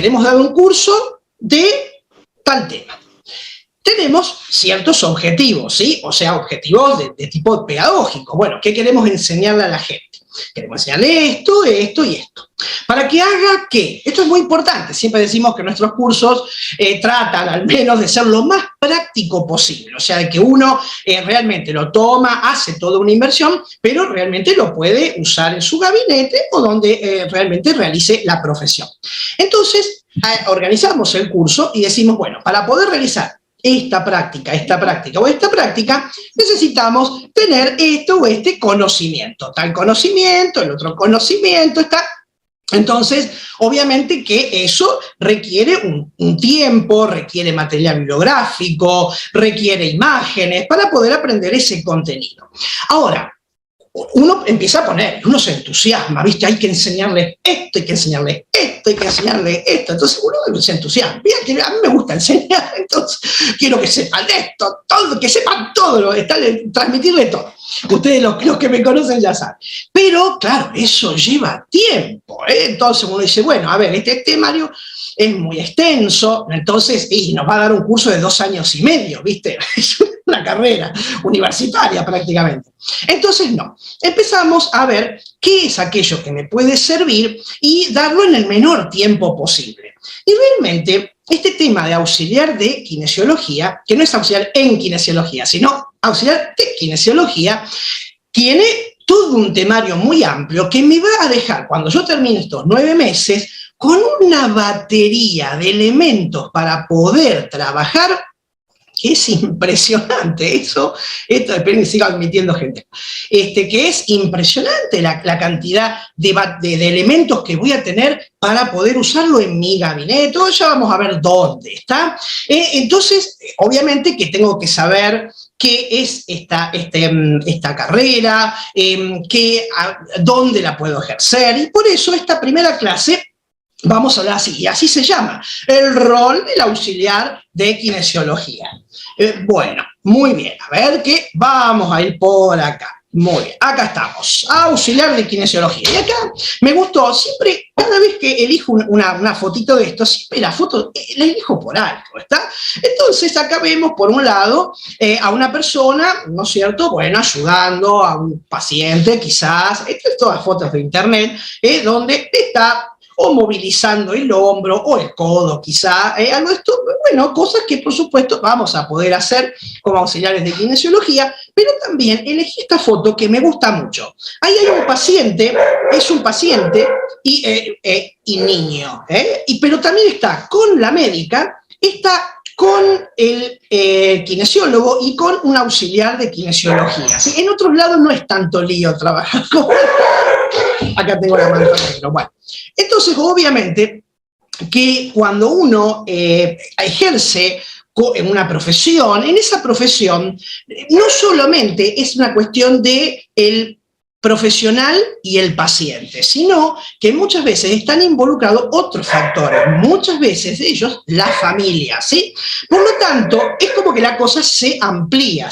queremos dar un curso de tal tema. Tenemos ciertos objetivos, ¿sí? O sea, objetivos de tipo pedagógico. Bueno, ¿qué queremos enseñarle a la gente? Queremos enseñarle esto, esto y esto. ¿Para que haga qué? Esto es muy importante. Siempre decimos que nuestros cursos tratan al menos de ser lo más práctico posible. O sea, de que uno realmente lo toma, hace toda una inversión, pero realmente lo puede usar en su gabinete o donde realmente realice la profesión. Entonces, organizamos el curso y decimos, bueno, para poder realizar esta práctica o esta práctica, necesitamos tener esto o este conocimiento. Tal conocimiento, el otro conocimiento, está. Entonces, obviamente que eso requiere un tiempo, requiere material bibliográfico, requiere imágenes para poder aprender ese contenido. Ahora, uno empieza a poner, uno se entusiasma, ¿viste? Hay que enseñarles esto, hay que enseñarles esto, hay que enseñarles esto. Entonces uno se entusiasma. Mira que a mí me gusta enseñar, entonces quiero que sepan esto, todo, que sepan todo, transmitirle todo. Ustedes los que me conocen ya saben. Pero, claro, eso lleva tiempo, ¿eh? Entonces uno dice, bueno, a ver, este temario es muy extenso, entonces, y nos va a dar un curso de 2 años y medio, ¿viste? Es una carrera universitaria prácticamente. Entonces, no. Empezamos a ver qué es aquello que me puede servir y darlo en el menor tiempo posible. Y realmente, este tema de auxiliar de kinesiología, que no es auxiliar en kinesiología, sino auxiliar de kinesiología, tiene todo un temario muy amplio que me va a dejar, cuando yo termine estos 9 meses, con una batería de elementos para poder trabajar que es impresionante. Esto esperen que siga admitiendo gente, que es impresionante la cantidad de elementos que voy a tener para poder usarlo en mi gabinete. Ya vamos a ver dónde está. Entonces, obviamente que tengo que saber qué es esta carrera, dónde la puedo ejercer, y por eso esta primera clase vamos a hablar así, y así se llama, el rol del auxiliar de kinesiología. Bueno, muy bien, a ver que vamos a ir por acá. Muy bien, acá estamos, auxiliar de kinesiología. Y acá me gustó, siempre, cada vez que elijo una fotito de esto, siempre la foto la elijo por algo, ¿está? Entonces acá vemos, por un lado, a una persona, ¿no es cierto?, bueno, ayudando a un paciente, quizás, todas fotos de internet, donde está o movilizando el hombro o el codo, quizá, algo de esto, bueno, cosas que por supuesto vamos a poder hacer como auxiliares de kinesiología, pero también elegí esta foto que me gusta mucho. Ahí hay un paciente, es un paciente y niño, pero también está con la médica, está con el kinesiólogo y con un auxiliar de kinesiología. ¿Sí? En otros lados no es tanto lío trabajar con... Acá tengo la mano también, bueno. Entonces, obviamente, que cuando uno ejerce en una profesión, en esa profesión, no solamente es una cuestión de el profesional y el paciente, sino que muchas veces están involucrados otros factores, muchas veces de ellos la familia, ¿sí? Por lo tanto, es como que la cosa se amplía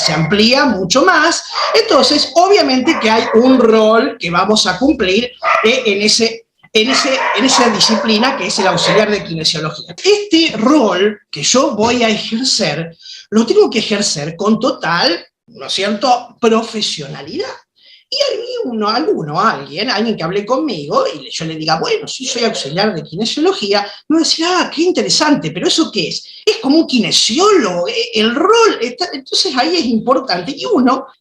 mucho más. Entonces, obviamente que hay un rol que vamos a cumplir en esa disciplina que es el auxiliar de kinesiología. Este rol que yo voy a ejercer, lo tengo que ejercer con total, ¿no es cierto?, profesionalidad. Y alguien que hable conmigo y yo le diga, bueno, si soy auxiliar de kinesiología, me va a decir, qué interesante, pero ¿eso qué es? Es como un kinesiólogo, el rol, entonces ahí es importante. Y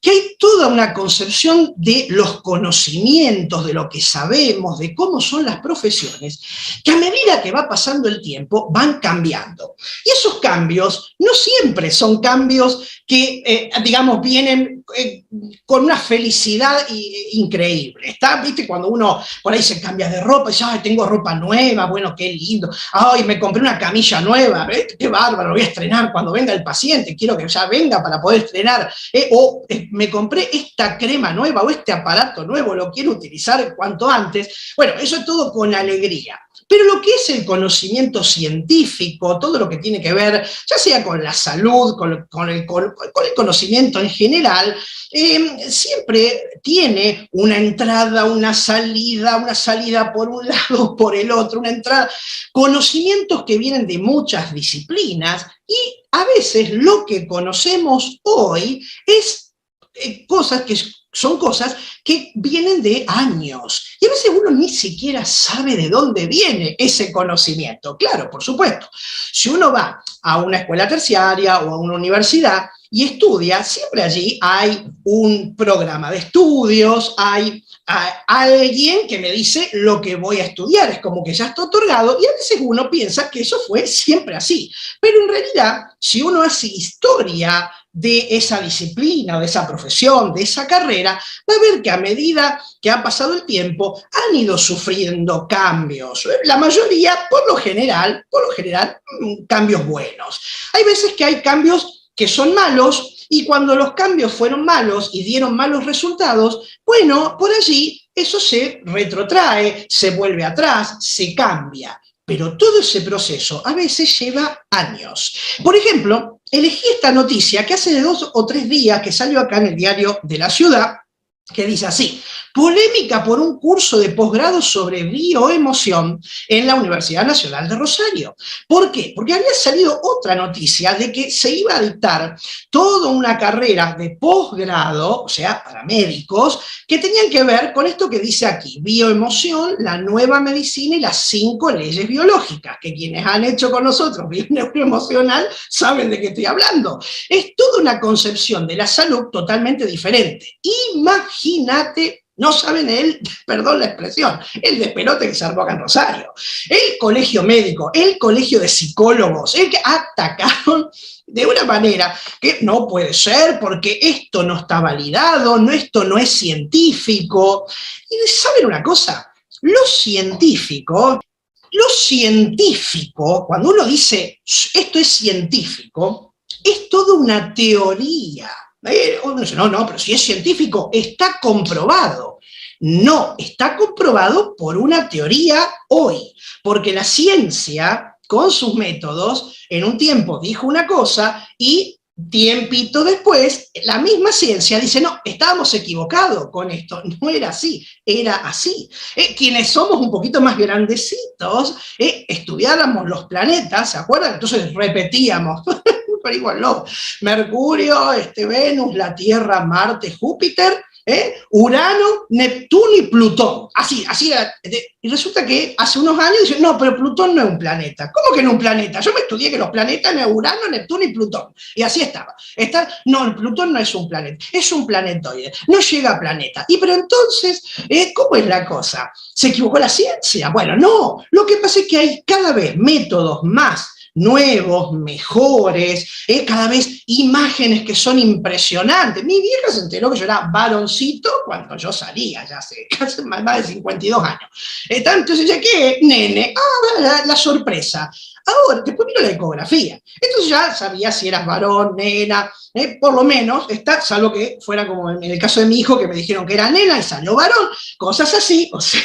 que hay toda una concepción de los conocimientos, de lo que sabemos, de cómo son las profesiones, que a medida que va pasando el tiempo van cambiando. Y esos cambios no siempre son cambios que, digamos, vienen con una felicidad increíble, ¿está? ¿Viste? Cuando uno por ahí se cambia de ropa y dice, ay, tengo ropa nueva, bueno, qué lindo, ay, me compré una camilla nueva, qué bárbaro, lo voy a estrenar cuando venga el paciente, quiero que ya venga para poder estrenar, me compré esta crema nueva o este aparato nuevo, lo quiero utilizar cuanto antes. Bueno, eso es todo con alegría. Pero lo que es el conocimiento científico, todo lo que tiene que ver, ya sea con la salud, con el conocimiento en general, siempre tiene una entrada, una salida por un lado, por el otro, una entrada, conocimientos que vienen de muchas disciplinas y a veces lo que conocemos hoy es son cosas que vienen de años. Y a veces uno ni siquiera sabe de dónde viene ese conocimiento. Claro, por supuesto. Si uno va a una escuela terciaria o a una universidad y estudia, siempre allí hay un programa de estudios, hay alguien que me dice lo que voy a estudiar, es como que ya está otorgado, y a veces uno piensa que eso fue siempre así. Pero en realidad, si uno hace historia de esa disciplina, de esa profesión, de esa carrera, va a ver que a medida que ha pasado el tiempo han ido sufriendo cambios. La mayoría, por lo general, cambios buenos. Hay veces que hay cambios que son malos y cuando los cambios fueron malos y dieron malos resultados, bueno, por allí eso se retrotrae, se vuelve atrás, se cambia. Pero todo ese proceso a veces lleva años. Por ejemplo, elegí esta noticia que hace 2 o 3 días que salió acá en el diario de la ciudad, que dice así: polémica por un curso de posgrado sobre bioemoción en la Universidad Nacional de Rosario. ¿Por qué? Porque había salido otra noticia de que se iba a dictar toda una carrera de posgrado, o sea, para médicos, que tenían que ver con esto que dice aquí: bioemoción, la nueva medicina y las 5 leyes biológicas, que quienes han hecho con nosotros bioemocional saben de qué estoy hablando. Es toda una concepción de la salud totalmente diferente. Imagínate. No saben perdón la expresión, el despelote que se armó acá en Rosario. El colegio médico, el colegio de psicólogos, el que atacaron de una manera que no puede ser porque esto no está validado, esto no es científico. Y ¿saben una cosa? Lo científico, cuando uno dice esto es científico, es toda una teoría. Uno dice, no, pero si es científico, está comprobado. No, está comprobado por una teoría hoy, porque la ciencia, con sus métodos, en un tiempo dijo una cosa y tiempito después, la misma ciencia dice, no, estábamos equivocados con esto, no era así, era así. Quienes somos un poquito más grandecitos, estudiáramos los planetas, ¿se acuerdan? Entonces repetíamos, pero igual no, Mercurio, Venus, la Tierra, Marte, Júpiter, Urano, Neptuno y Plutón. Así era. Y resulta que hace unos años dicen, no, pero Plutón no es un planeta. ¿Cómo que no es un planeta? Yo me estudié que los planetas eran Urano, Neptuno y Plutón. Y así estaba. No, Plutón no es un planeta, es un planetoide. No llega a planeta. Y pero entonces, ¿cómo es la cosa? ¿Se equivocó la ciencia? Bueno, no. Lo que pasa es que hay cada vez métodos más nuevos, mejores, cada vez imágenes que son impresionantes. Mi vieja se enteró que yo era varoncito cuando yo salía, ya hace casi más de 52 años. Entonces, ¿ya qué? Nene, la sorpresa. Ahora, después vino la ecografía. Entonces ya sabía si eras varón, nena, por lo menos, salvo que fuera como en el caso de mi hijo, que me dijeron que era nena y salió varón, cosas así, o sea,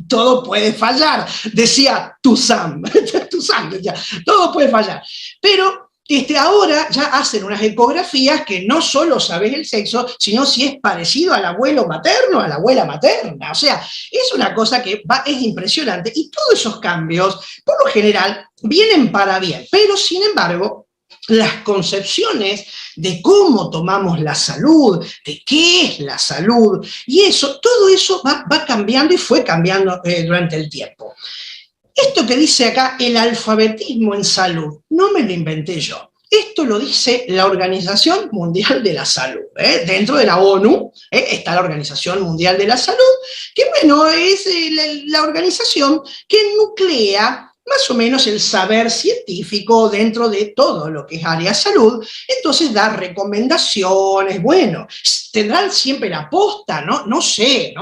todo puede fallar, decía Toussaint, decía, todo puede fallar. Pero ahora ya hacen unas ecografías que no solo sabes el sexo, sino si es parecido al abuelo materno, a la abuela materna. O sea, es una cosa que es impresionante y todos esos cambios, por lo general, vienen para bien. Pero, sin embargo, las concepciones de cómo tomamos la salud, de qué es la salud, y todo eso va cambiando y fue cambiando durante el tiempo. Esto que dice acá, el alfabetismo en salud, no me lo inventé yo. Esto lo dice la Organización Mundial de la Salud. Dentro de la ONU está la Organización Mundial de la Salud, que bueno, es la organización que nuclea más o menos el saber científico dentro de todo lo que es área salud, entonces da recomendaciones, bueno, tendrán siempre la posta, ¿no? No sé,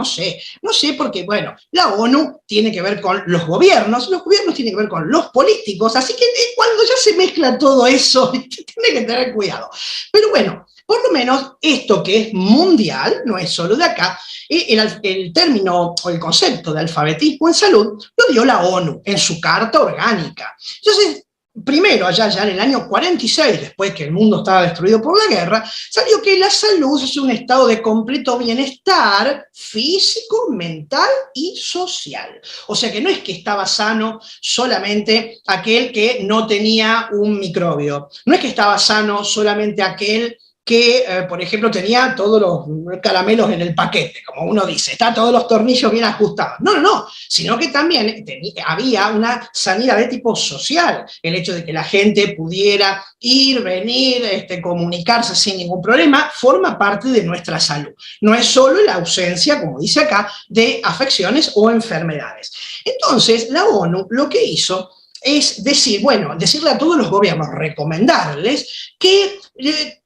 porque, bueno, la ONU tiene que ver con los gobiernos tienen que ver con los políticos, así que cuando ya se mezcla todo eso, tiene que tener cuidado. Pero bueno, Por lo menos esto que es mundial, no es solo de acá, el término o el concepto de alfabetismo en salud lo dio la ONU en su Carta Orgánica. Entonces, primero, allá ya en el año 46, después que el mundo estaba destruido por la guerra, salió que la salud es un estado de completo bienestar físico, mental y social. O sea que no es que estaba sano solamente aquel que no tenía un microbio, no es que estaba sano solamente aquel que, por ejemplo, tenía todos los caramelos en el paquete, como uno dice, está todos los tornillos bien ajustados. No, no, no, sino que también había una sanidad de tipo social, el hecho de que la gente pudiera ir, venir, comunicarse sin ningún problema, forma parte de nuestra salud. No es solo la ausencia, como dice acá, de afecciones o enfermedades. Entonces, la ONU lo que hizo es decirle a todos los gobiernos, recomendarles que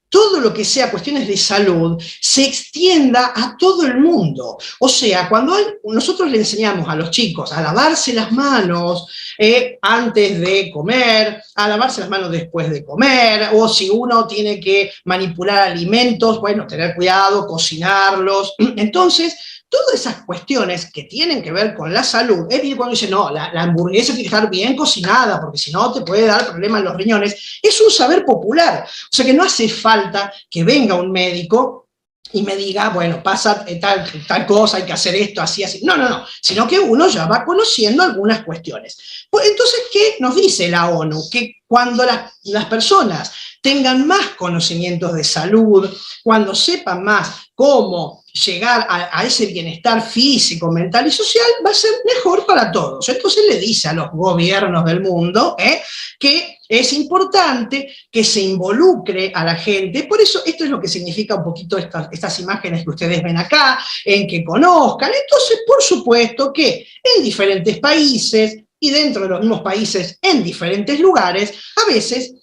todo lo que sea cuestiones de salud se extienda a todo el mundo. O sea, cuando nosotros le enseñamos a los chicos a lavarse las manos antes de comer, a lavarse las manos después de comer, o si uno tiene que manipular alimentos, bueno, tener cuidado, cocinarlos. Entonces, todas esas cuestiones que tienen que ver con la salud, cuando dicen, no, la hamburguesa tiene que estar bien cocinada, porque si no te puede dar problemas en los riñones, es un saber popular. O sea que no hace falta que venga un médico y me diga, bueno, pasa tal cosa, hay que hacer esto, así, así. No, no, no, sino que uno ya va conociendo algunas cuestiones. Pues, entonces, ¿qué nos dice la ONU? Que cuando las personas tengan más conocimientos de salud, cuando sepan más cómo llegar a ese bienestar físico, mental y social, va a ser mejor para todos. Entonces le dice a los gobiernos del mundo que es importante que se involucre a la gente. Por eso esto es lo que significa un poquito estas imágenes que ustedes ven acá, en que conozcan. Entonces, por supuesto que en diferentes países y dentro de los mismos países, en diferentes lugares, a veces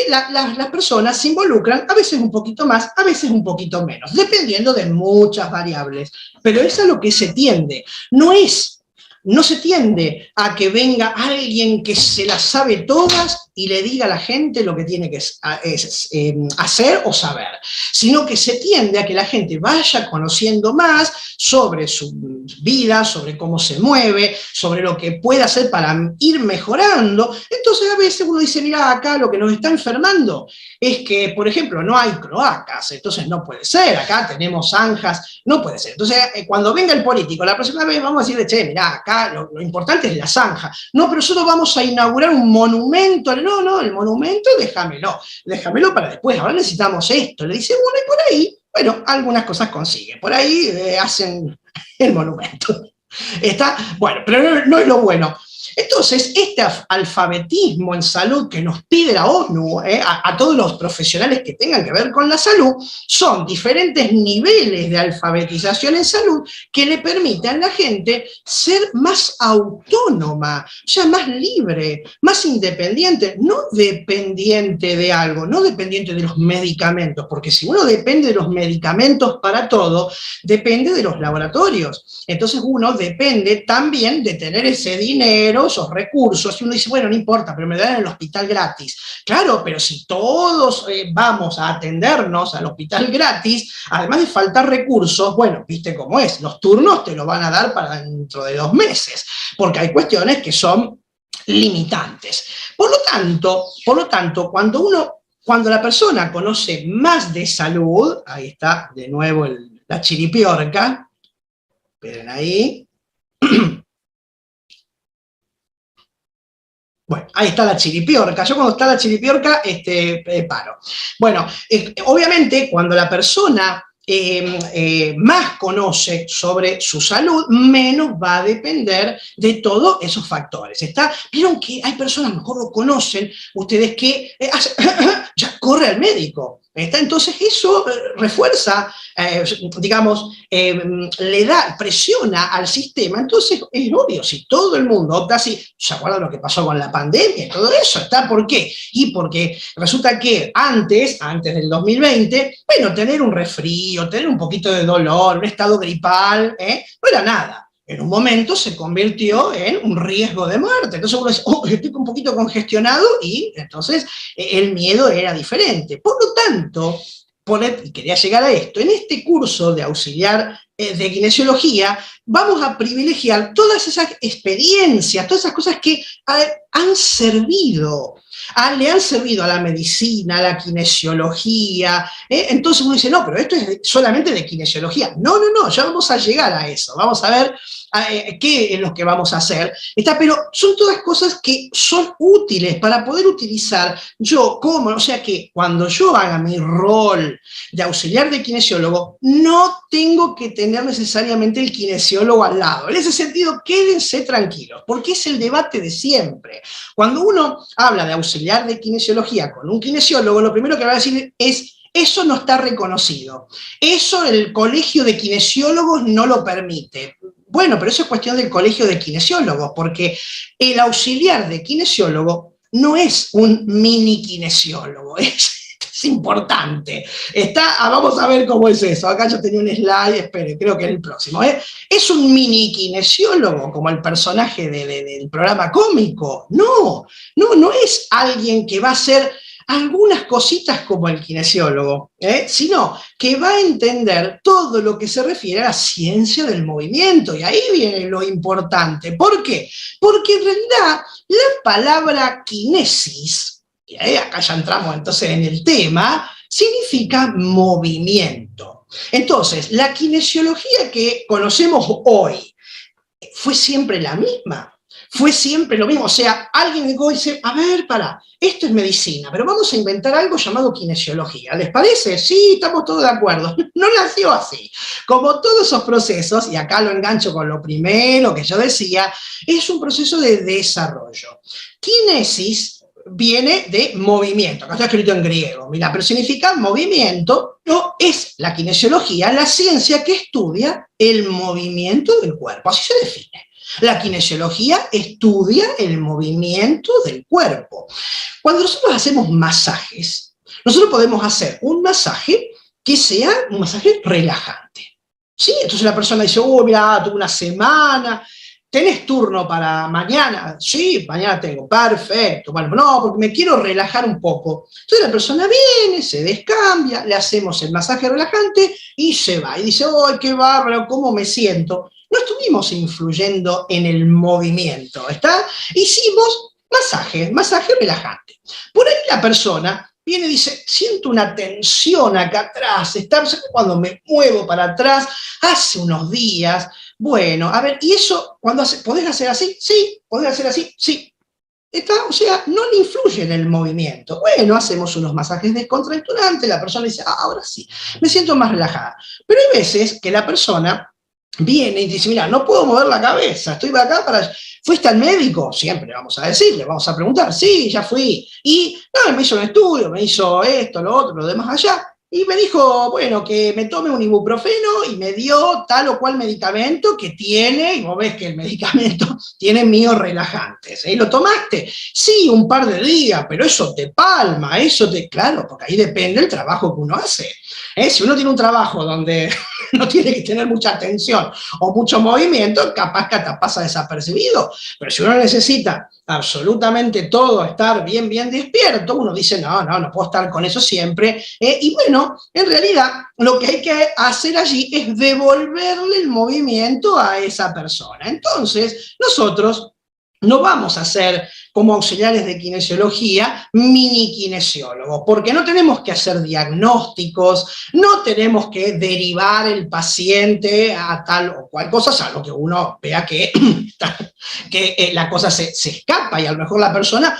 las personas se involucran, a veces un poquito más, a veces un poquito menos, dependiendo de muchas variables. Pero eso es a lo que se tiende. No se tiende a que venga alguien que se las sabe todas y le diga a la gente lo que tiene que hacer o saber, sino que se tiende a que la gente vaya conociendo más sobre su vida, sobre cómo se mueve, sobre lo que puede hacer para ir mejorando. Entonces a veces uno dice, mira, acá lo que nos está enfermando es que, por ejemplo, no hay cloacas, entonces no puede ser, acá tenemos zanjas, no puede ser. Entonces, cuando venga el político, la próxima vez vamos a decirle, che, mirá, acá lo importante es la zanja. No, pero nosotros vamos a inaugurar un monumento. No, el monumento déjamelo para después, ahora necesitamos esto. Le dice uno y por ahí, bueno, algunas cosas consiguen. Por ahí hacen el monumento. Bueno, pero no es lo bueno. Entonces, este alfabetismo en salud que nos pide la ONU a todos los profesionales que tengan que ver con la salud, son diferentes niveles de alfabetización en salud que le permiten a la gente ser más autónoma, o sea, más libre, más independiente, no dependiente de algo, no dependiente de los medicamentos, porque si uno depende de los medicamentos para todo, depende de los laboratorios. Entonces uno depende también de tener ese dinero, esos recursos, y uno dice, bueno, no importa, pero me dan en el hospital gratis. Claro, pero si todos vamos a atendernos al hospital gratis, además de faltar recursos, bueno, viste cómo es, los turnos te lo van a dar para dentro de 2 meses, porque hay cuestiones que son limitantes. Por lo tanto, cuando la persona conoce más de salud, ahí está de nuevo la chiripiorca, esperen ahí. Bueno, ahí está la chiripiorca. Yo cuando está la chiripiorca, paro. Bueno, obviamente cuando la persona más conoce sobre su salud, menos va a depender de todos esos factores. Vieron que hay personas, mejor lo conocen, ustedes que ya corre al médico. Entonces eso refuerza, le presiona al sistema. Entonces es obvio, si todo el mundo opta así, ¿se acuerdan lo que pasó con la pandemia y todo eso? ¿Por qué? Y porque resulta que antes del 2020, bueno, tener un resfrío, tener un poquito de dolor, un estado gripal, no era nada. En un momento se convirtió en un riesgo de muerte. Entonces uno dice, estoy un poquito congestionado, y entonces el miedo era diferente. Por lo tanto, poner, y quería llegar a esto, en este curso de auxiliar de kinesiología, vamos a privilegiar todas esas experiencias, todas esas cosas que han servido, le han servido a la medicina, a la kinesiología. Entonces uno dice, no, pero esto es solamente de kinesiología. No, no, no, ya vamos a llegar a eso, vamos a ver qué es lo que vamos a hacer. Pero son todas cosas que son útiles para poder utilizar yo como, o sea que cuando yo haga mi rol de auxiliar de kinesiólogo, no tengo que tener necesariamente el kinesiólogo al lado. En ese sentido, quédense tranquilos, porque es el debate de siempre. Cuando uno habla de auxiliar de kinesiología con un kinesiólogo, lo primero que va a decir es: eso no está reconocido. Eso el colegio de kinesiólogos no lo permite. Bueno, pero eso es cuestión del colegio de kinesiólogos, porque el auxiliar de kinesiólogo no es un mini kinesiólogo, es importante. Vamos a ver cómo es eso. Acá yo tenía un slide, espere, creo que es el próximo. ¿Es un mini kinesiólogo como el personaje del programa cómico? No, no, no es alguien que va a hacer algunas cositas como el kinesiólogo, sino que va a entender todo lo que se refiere a la ciencia del movimiento, y ahí viene lo importante. ¿Por qué? Porque en realidad la palabra kinesis, y acá ya entramos entonces en el tema, significa movimiento. Entonces, la kinesiología que conocemos hoy fue siempre la misma. Fue siempre lo mismo, o sea, alguien dice, a ver, esto es medicina, pero vamos a inventar algo llamado kinesiología, ¿les parece? Sí, estamos todos de acuerdo. No nació así. Como todos esos procesos, y acá lo engancho con lo primero que yo decía, es un proceso de desarrollo. Kinesis viene de movimiento, acá está escrito en griego, mira, pero significa movimiento. No es la kinesiología, la ciencia que estudia el movimiento del cuerpo, así se define. La kinesiología estudia el movimiento del cuerpo. Cuando nosotros hacemos masajes, nosotros podemos hacer un masaje que sea un masaje relajante. ¿Sí? Entonces la persona dice, mira, tuve una semana, ¿tenés turno para mañana? Sí, mañana tengo, perfecto. Bueno, no, porque me quiero relajar un poco. Entonces la persona viene, se descambia, le hacemos el masaje relajante y se va. Y dice, qué bárbaro, ¿cómo me siento? No estuvimos influyendo en el movimiento, ¿está? Hicimos masaje relajante. Por ahí la persona viene y dice, siento una tensión acá atrás, cuando me muevo para atrás, hace unos días. Bueno, a ver, ¿y eso podés hacer así? Sí, podés hacer así, sí. O sea, no le influye en el movimiento. Bueno, hacemos unos masajes descontracturantes, la persona dice, ahora sí, me siento más relajada. Pero hay veces que la persona viene y dice, mira, no puedo mover la cabeza, estoy acá ¿fuiste al médico? Siempre vamos a decirle, vamos a preguntar, sí, ya fui. Y me hizo un estudio, me hizo esto, lo otro, lo demás allá. Y me dijo, bueno, que me tome un ibuprofeno y me dio tal o cual medicamento que tiene, y vos ves que el medicamento tiene miorelajantes. ¿Lo tomaste? Sí, un par de días, pero eso te palma, claro, porque ahí depende el trabajo que uno hace. Si uno tiene un trabajo donde no tiene que tener mucha atención o mucho movimiento, capaz que hasta pasa desapercibido. Pero si uno necesita absolutamente todo, estar bien despierto, uno dice, no puedo estar con eso siempre. Y bueno, en realidad lo que hay que hacer allí es devolverle el movimiento a esa persona. Entonces, nosotros no vamos a ser como auxiliares de kinesiología mini kinesiólogos, porque no tenemos que hacer diagnósticos, no tenemos que derivar el paciente a tal o cual cosa, salvo que uno vea que la cosa se escapa y a lo mejor la persona,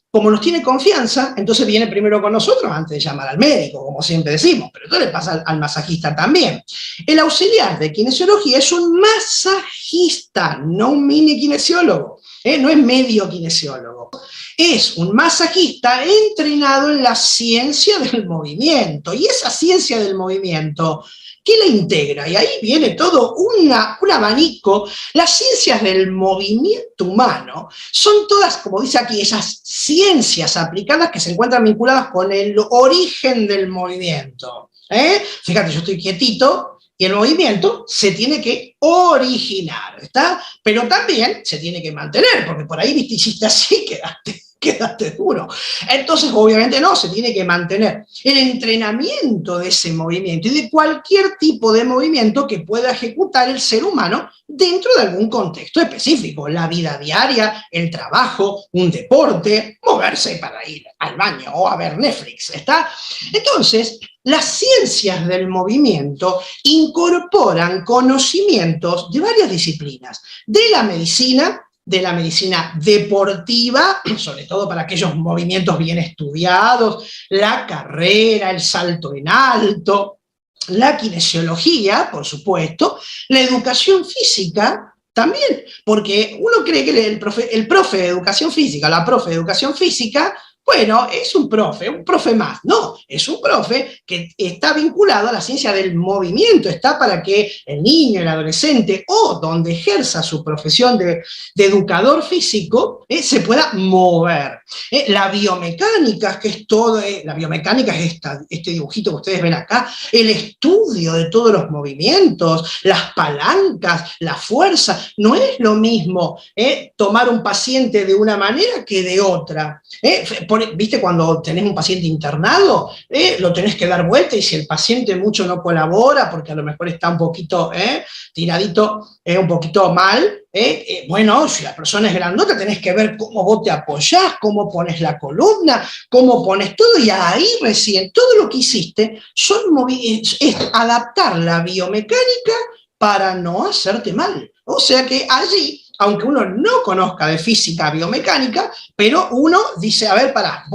como nos tiene confianza, entonces viene primero con nosotros antes de llamar al médico, como siempre decimos, pero esto le pasa al masajista también. El auxiliar de kinesiología es un masajista, no un mini kinesiólogo. No es medio kinesiólogo, es un masajista entrenado en la ciencia del movimiento, y esa ciencia del movimiento, ¿qué la integra? Y ahí viene todo un abanico. Las ciencias del movimiento humano son todas, como dice aquí, esas ciencias aplicadas que se encuentran vinculadas con el origen del movimiento. Fíjate, yo estoy quietito, y el movimiento se tiene que originar, ¿está? Pero también se tiene que mantener, porque por ahí, viste, hiciste así, quedaste quedaste duro. Entonces, obviamente no, se tiene que mantener el entrenamiento de ese movimiento y de cualquier tipo de movimiento que pueda ejecutar el ser humano dentro de algún contexto específico, la vida diaria, el trabajo, un deporte, moverse para ir al baño o a ver Netflix, ¿está? Entonces, las ciencias del movimiento incorporan conocimientos de varias disciplinas, de la medicina deportiva, sobre todo para aquellos movimientos bien estudiados, la carrera, el salto en alto, la kinesiología, por supuesto, la educación física también, porque uno cree que el profe de educación física, la profe de educación física, bueno, es un profe más. No, es un profe que está vinculado a la ciencia del movimiento, está para que el niño, el adolescente o donde ejerza su profesión de educador físico, se pueda mover. La biomecánica, que es todo, la biomecánica es este dibujito que ustedes ven acá, el estudio de todos los movimientos, las palancas, la fuerza. No es lo mismo tomar un paciente de una manera que de otra. ¿Viste cuando tenés un paciente internado? Lo tenés que dar vuelta y si el paciente mucho no colabora, porque a lo mejor está un poquito tiradito, un poquito mal, bueno, si la persona es grandota, tenés que ver cómo vos te apoyás, cómo pones la columna, cómo pones todo, y ahí recién todo lo que hiciste es adaptar la biomecánica para no hacerte mal. O sea que allí, aunque uno no conozca de física biomecánica, pero uno dice, a ver, pará,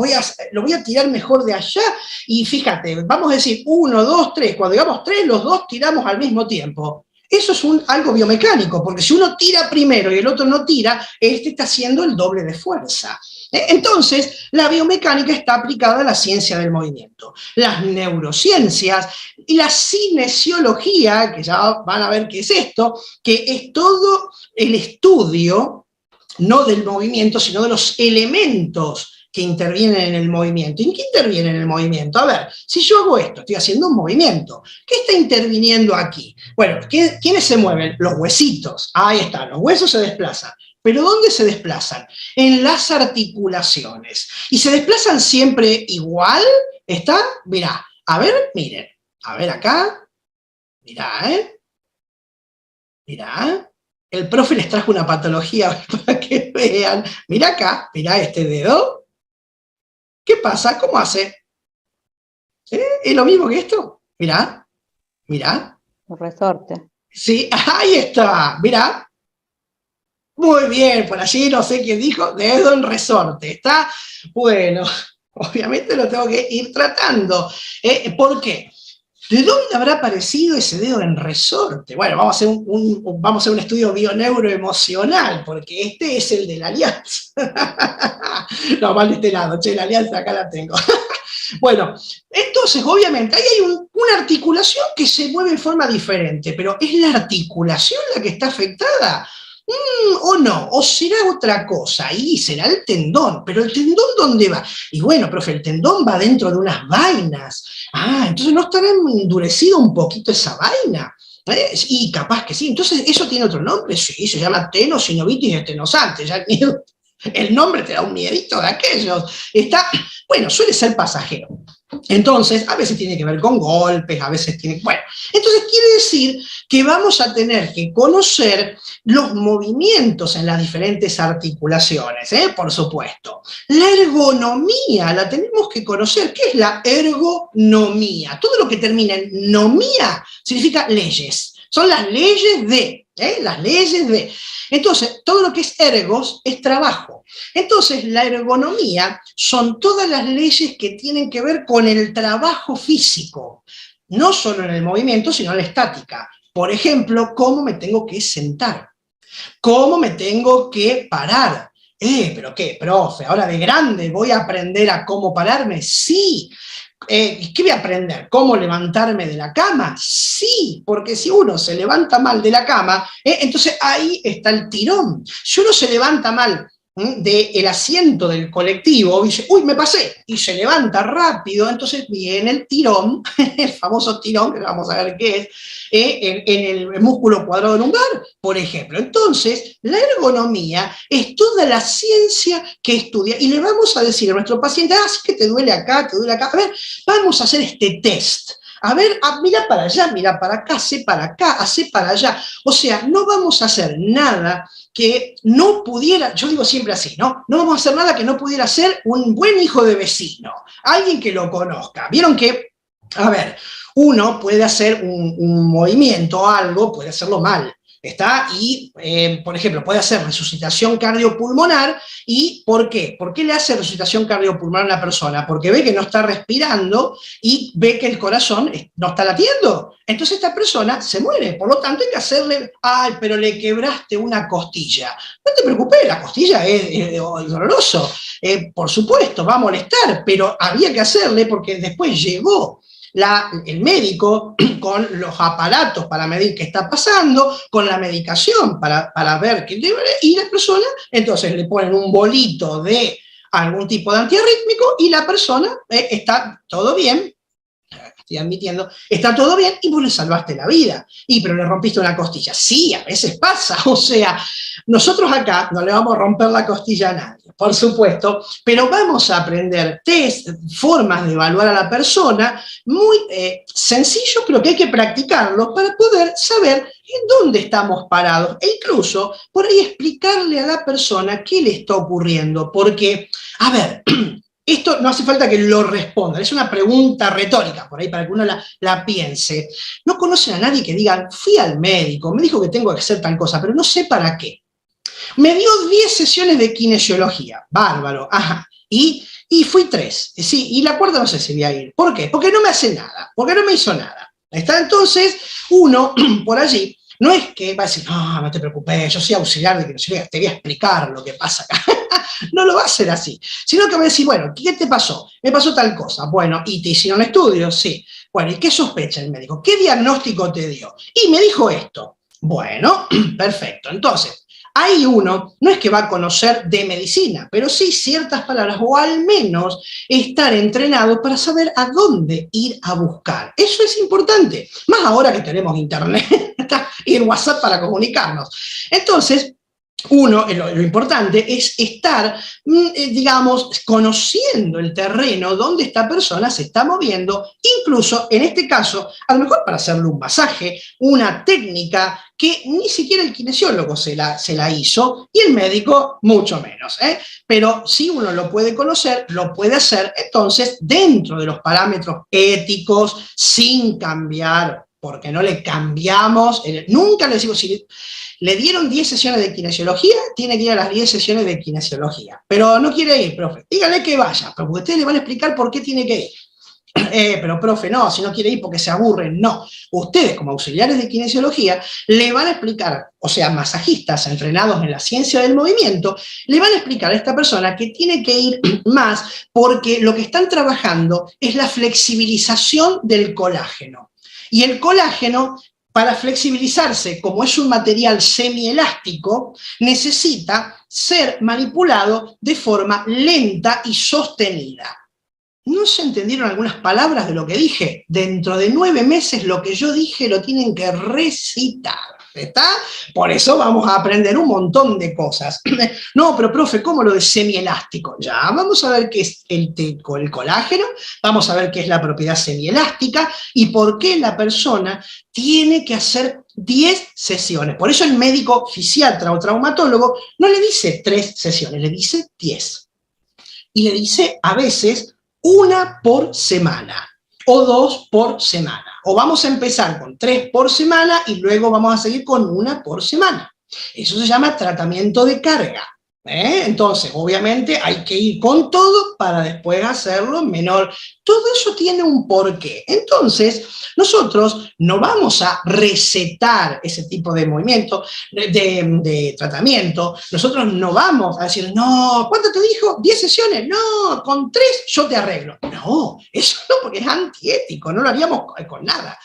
lo voy a tirar mejor de allá, y fíjate, vamos a decir 1, 2, 3, cuando digamos 3, los dos tiramos al mismo tiempo. Eso es algo biomecánico, porque si uno tira primero y el otro no tira, este está haciendo el doble de fuerza. Entonces, la biomecánica está aplicada a la ciencia del movimiento. Las neurociencias y la cinesiología, que ya van a ver qué es esto, que es todo el estudio, no del movimiento, sino de los elementos que intervienen en el movimiento. ¿En qué interviene en el movimiento? A ver, si yo hago esto, estoy haciendo un movimiento. ¿Qué está interviniendo aquí? Bueno, ¿quiénes se mueven? Los huesitos. Ahí están, los huesos se desplazan. ¿Pero dónde se desplazan? En las articulaciones. ¿Y se desplazan siempre igual? ¿Está? Mirá, a ver, miren. A ver acá. Mirá, Mirá. El profe les trajo una patología para que vean. Mirá acá, mirá este dedo. ¿Qué pasa? ¿Cómo hace? ¿Es lo mismo que esto? Mirá, mirá. Un resorte. Sí, ahí está, mirá. Muy bien, por allí no sé quién dijo, dedo en resorte, ¿está? Bueno, obviamente lo tengo que ir tratando. ¿Por qué? ¿De dónde habrá aparecido ese dedo en resorte? Bueno, vamos a hacer un estudio bioneuroemocional, porque este es el de la alianza. No, mal de este lado, che, la alianza acá la tengo. Bueno, entonces, obviamente, ahí hay una articulación que se mueve en forma diferente, pero ¿es la articulación la que está afectada? ¿O no? ¿O será otra cosa? Ahí será el tendón. ¿Pero el tendón dónde va? Y bueno, profe, el tendón va dentro de unas vainas. Ah, entonces ¿no estará endurecido un poquito esa vaina? Y capaz que sí. Entonces, ¿eso tiene otro nombre? Sí, se llama tenosinovitis estenosante. Ya el nombre te da un miedito de aquellos. Bueno, suele ser pasajero. Entonces, a veces tiene que ver con golpes, a veces tiene... Bueno, entonces quiere decir que vamos a tener que conocer los movimientos en las diferentes articulaciones, por supuesto. La ergonomía la tenemos que conocer. ¿Qué es la ergonomía? Todo lo que termina en nomía significa leyes. Son las leyes de, las leyes de. Entonces, todo lo que es ergos es trabajo. Entonces, la ergonomía son todas las leyes que tienen que ver con el trabajo físico, no solo en el movimiento, sino en la estática. Por ejemplo, cómo me tengo que sentar, cómo me tengo que parar. ¿Pero qué, profe? ¿Ahora de grande voy a aprender a cómo pararme? Sí. ¿Qué voy a aprender? ¿Cómo levantarme de la cama? Sí, porque si uno se levanta mal de la cama, entonces ahí está el tirón. Si uno se levanta mal del asiento del colectivo, dice, uy, me pasé, y se levanta rápido, entonces viene el tirón, el famoso tirón, que vamos a ver qué es, en el músculo cuadrado lumbar, por ejemplo. Entonces, la ergonomía es toda la ciencia que estudia, y le vamos a decir a nuestro paciente, sí que te duele acá, a ver, vamos a hacer este test. A ver, mira para allá, mira para acá, hace para acá, hace para allá. O sea, no vamos a hacer nada que no pudiera, yo digo siempre así, ¿no? No vamos a hacer nada que no pudiera ser un buen hijo de vecino, alguien que lo conozca. Vieron que, a ver, uno puede hacer un movimiento, algo, puede hacerlo mal, ¿está? Y, por ejemplo, puede hacer resucitación cardiopulmonar. ¿Y por qué? ¿Por qué le hace resucitación cardiopulmonar a una persona? Porque ve que no está respirando y ve que el corazón no está latiendo. Entonces esta persona se muere. Por lo tanto hay que hacerle, ay, pero le quebraste una costilla. No te preocupes, la costilla es doloroso. Por supuesto, va a molestar, pero había que hacerle porque después llegó el médico con los aparatos para medir qué está pasando, con la medicación para ver qué debe, y la persona, entonces le ponen un bolito de algún tipo de antiarrítmico y la persona está todo bien, estoy admitiendo, está todo bien y vos le salvaste la vida. Pero le rompiste una costilla. Sí, a veces pasa, o sea, nosotros acá no le vamos a romper la costilla a nadie, por supuesto, pero vamos a aprender test, formas de evaluar a la persona, muy sencillo, pero que hay que practicarlo para poder saber en dónde estamos parados e incluso por ahí explicarle a la persona qué le está ocurriendo, porque, a ver, esto no hace falta que lo respondan, es una pregunta retórica, por ahí para que uno la piense. No conocen a nadie que diga, fui al médico, me dijo que tengo que hacer tal cosa, pero no sé para qué. Me dio 10 sesiones de kinesiología, bárbaro, ajá, y fui 3, sí, y la cuarta no sé si voy a ir. ¿Por qué? Porque no me hace nada, porque no me hizo nada. ¿Está? Entonces, uno, por allí, no es que va a decir, no te preocupes, yo soy auxiliar de kinesiología, te voy a explicar lo que pasa acá. No lo va a hacer así, sino que va a decir, bueno, ¿qué te pasó? Me pasó tal cosa. Bueno, ¿y te hicieron estudios? Sí. Bueno, ¿y qué sospecha el médico? ¿Qué diagnóstico te dio? Y me dijo esto. Bueno, perfecto. Entonces, ahí uno no es que va a conocer de medicina, pero sí ciertas palabras, o al menos estar entrenado para saber a dónde ir a buscar. Eso es importante, más ahora que tenemos internet y el WhatsApp para comunicarnos. Entonces, lo importante es estar, digamos, conociendo el terreno donde esta persona se está moviendo, incluso en este caso, a lo mejor para hacerle un masaje, una técnica que ni siquiera el kinesiólogo se la hizo y el médico mucho menos. Pero si uno lo puede conocer, lo puede hacer, entonces, dentro de los parámetros éticos, sin cambiar, porque no le cambiamos, nunca le decimos, si le dieron 10 sesiones de kinesiología, tiene que ir a las 10 sesiones de kinesiología. Pero no quiere ir, profe. Dígale que vaya, porque ustedes le van a explicar por qué tiene que ir. Pero profe, no, si no quiere ir porque se aburren, no. Ustedes, como auxiliares de kinesiología, le van a explicar, o sea, masajistas entrenados en la ciencia del movimiento, le van a explicar a esta persona que tiene que ir más porque lo que están trabajando es la flexibilización del colágeno. Y el colágeno, para flexibilizarse, como es un material semielástico, necesita ser manipulado de forma lenta y sostenida. ¿No se entendieron algunas palabras de lo que dije? Dentro de 9 meses lo que yo dije lo tienen que recitar. ¿Está? Por eso vamos a aprender un montón de cosas. No, pero profe, ¿cómo lo de semielástico? Ya, vamos a ver qué es el colágeno, vamos a ver qué es la propiedad semielástica y por qué la persona tiene que hacer 10 sesiones. Por eso el médico fisiatra o traumatólogo no le dice 3 sesiones, le dice 10. Y le dice a veces 1 por semana. O 2 por semana. O vamos a empezar con 3 por semana y luego vamos a seguir con 1 por semana. Eso se llama tratamiento de carga. Entonces, obviamente, hay que ir con todo para después hacerlo menor. Todo eso tiene un porqué. Entonces, nosotros no vamos a recetar ese tipo de movimiento, de tratamiento. Nosotros no vamos a decir, no, ¿cuánto te dijo? 10 sesiones. No, con 3 yo te arreglo. No, eso no, porque es antiético. No lo haríamos con nada.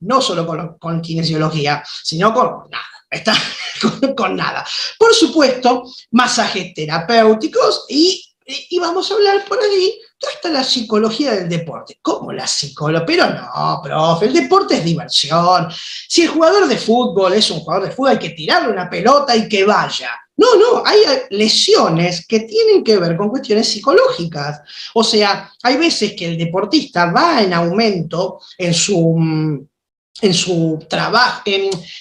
No solo con kinesiología, sino con nada. está con nada. Por supuesto, masajes terapéuticos y vamos a hablar por ahí hasta la psicología del deporte. ¿Cómo la psicología? Pero no, profe, el deporte es diversión. Si el jugador de fútbol es un jugador de fútbol, hay que tirarle una pelota y que vaya. No, hay lesiones que tienen que ver con cuestiones psicológicas. O sea, hay veces que el deportista va en aumento en su trabajo,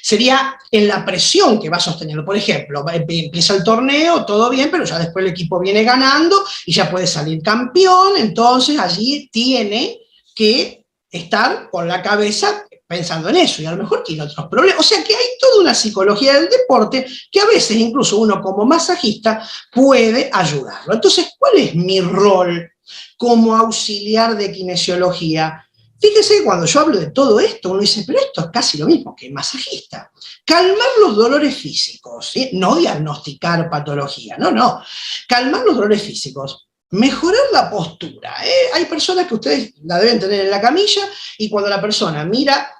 sería en la presión que va sosteniendo. Por ejemplo, empieza el torneo, todo bien, pero ya después el equipo viene ganando y ya puede salir campeón, entonces allí tiene que estar con la cabeza pensando en eso, y a lo mejor tiene otros problemas. O sea que hay toda una psicología del deporte que a veces incluso uno como masajista puede ayudarlo. Entonces, ¿cuál es mi rol como auxiliar de kinesiología? Fíjese que cuando yo hablo de todo esto, uno dice, pero esto es casi lo mismo que masajista. Calmar los dolores físicos, ¿sí? No diagnosticar patología, no. Calmar los dolores físicos. Mejorar la postura. Hay personas que ustedes la deben tener en la camilla y cuando la persona mira,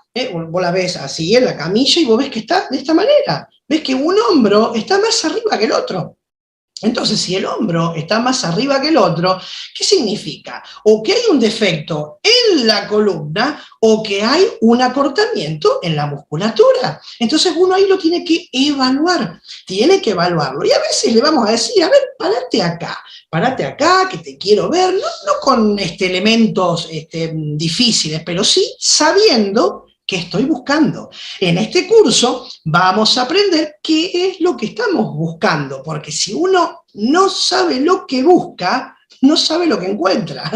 vos la ves así en la camilla y vos ves que está de esta manera. Ves que un hombro está más arriba que el otro. Entonces, si el hombro está más arriba que el otro, ¿qué significa? O que hay un defecto en la columna o que hay un acortamiento en la musculatura. Entonces uno ahí lo tiene que evaluar, tiene que evaluarlo. Y a veces le vamos a decir, a ver, párate acá, que te quiero ver, no con elementos difíciles, pero sí sabiendo qué estoy buscando. En este curso vamos a aprender qué es lo que estamos buscando, porque si uno no sabe lo que busca, no sabe lo que encuentra.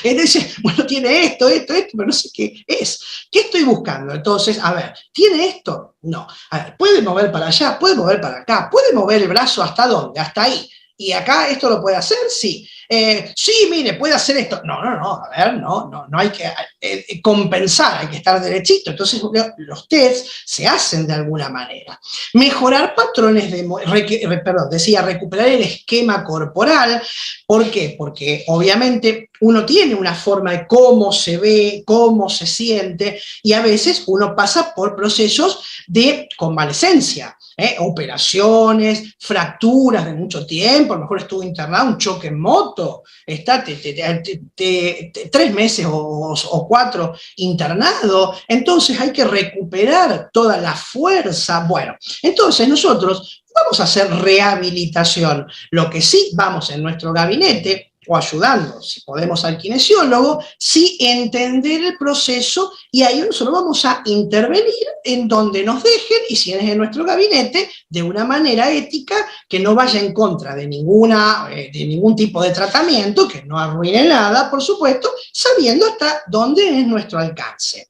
Entonces, bueno, tiene esto, pero no sé qué es. ¿Qué estoy buscando? Entonces, a ver, ¿tiene esto? No. A ver, ¿puede mover para allá? ¿Puede mover para acá? ¿Puede mover el brazo hasta dónde? Hasta ahí. ¿Y acá esto lo puede hacer? Sí. Sí, mire, puede hacer esto. No, a ver, no hay que compensar, hay que estar derechito. Entonces los tests se hacen de alguna manera. Mejorar patrones recuperar el esquema corporal. ¿Por qué? Porque obviamente uno tiene una forma de cómo se ve, cómo se siente, y a veces uno pasa por procesos de convalescencia. Operaciones, fracturas de mucho tiempo, a lo mejor estuvo internado, un choque en moto, está 3 meses o 4 internado, entonces hay que recuperar toda la fuerza. Bueno, entonces nosotros vamos a hacer rehabilitación. Lo que sí vamos en nuestro gabinete, o ayudando, si podemos, al kinesiólogo, sí entender el proceso y ahí nosotros vamos a intervenir en donde nos dejen y si es en nuestro gabinete, de una manera ética que no vaya en contra de ningún tipo de tratamiento, que no arruine nada, por supuesto, sabiendo hasta dónde es nuestro alcance.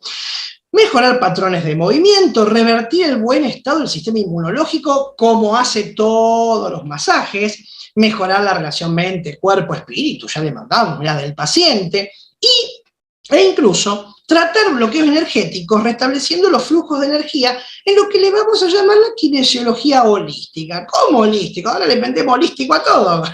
Mejorar patrones de movimiento, revertir el buen estado del sistema inmunológico, como hace todos los masajes, mejorar la relación mente, cuerpo, espíritu, ya le mandamos, ya del paciente, e incluso tratar bloqueos energéticos, restableciendo los flujos de energía en lo que le vamos a llamar la kinesiología holística. ¿Cómo holístico? Ahora le vendemos holístico a todo,